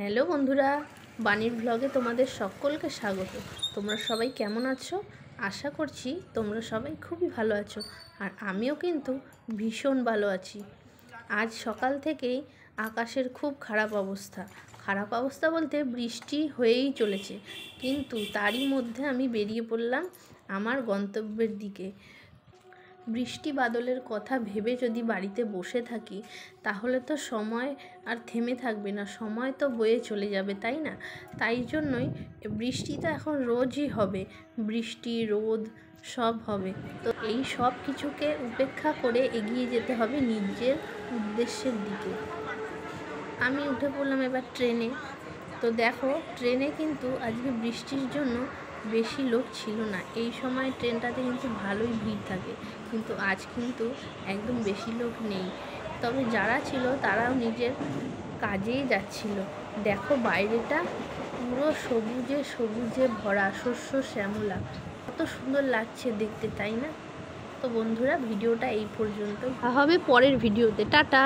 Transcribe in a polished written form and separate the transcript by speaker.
Speaker 1: Hello বন্ধুরা, বাণীর ব্লগে তোমাদের সকলকে স্বাগত। তোমরা সবাই কেমন আছো? আশা করছি তোমরা সবাই খুবই ভালো আছো, আর আমিও কিন্তু ভীষণ ভালো আছি। আজ সকাল থেকেই আকাশের খুব খারাপ অবস্থা বলতে বৃষ্টি হয়েই চলেছে, কিন্তু তারই মধ্যে আমি বেরিয়ে পড়লাম আমার গন্তব্যের দিকে। বৃষ্টি বাদলের কথা ভেবে যদি বাড়িতে বসে থাকি তাহলে তো সময় আর থেমে থাকবে না, সময় তো বয়ে চলে যাবে, তাই না? তাই জন্যই বৃষ্টি তো এখন রোজই হবে, বৃষ্টি রোদ সব হবে। তো এই সব কিছুকে উপেক্ষা করে এগিয়ে যেতে হবে নিজের উদ্দেশ্যের দিকে। আমি উঠে পড়লাম এবার ট্রেনে। তো দেখো, ট্রেনে কিন্তু আজকে বৃষ্টির জন্য বেশি লোক ছিল না। এই সময় ট্রেনটাতে কিন্তু ভালোই ভিড় থাকে, কিন্তু আজ কিন্তু একদম বেশি লোক নেই। তবে যারা ছিল তারাও নিজের কাজেই যাচ্ছিল। দেখো বাইরেটা পুরো সবুজে সবুজে ভরা, শস্য শ্যামলা, কত সুন্দর লাগছে দেখতে, তাই না? তো বন্ধুরা, ভিডিওটা এই পর্যন্ত, হবে পরের ভিডিওতে। টাটা।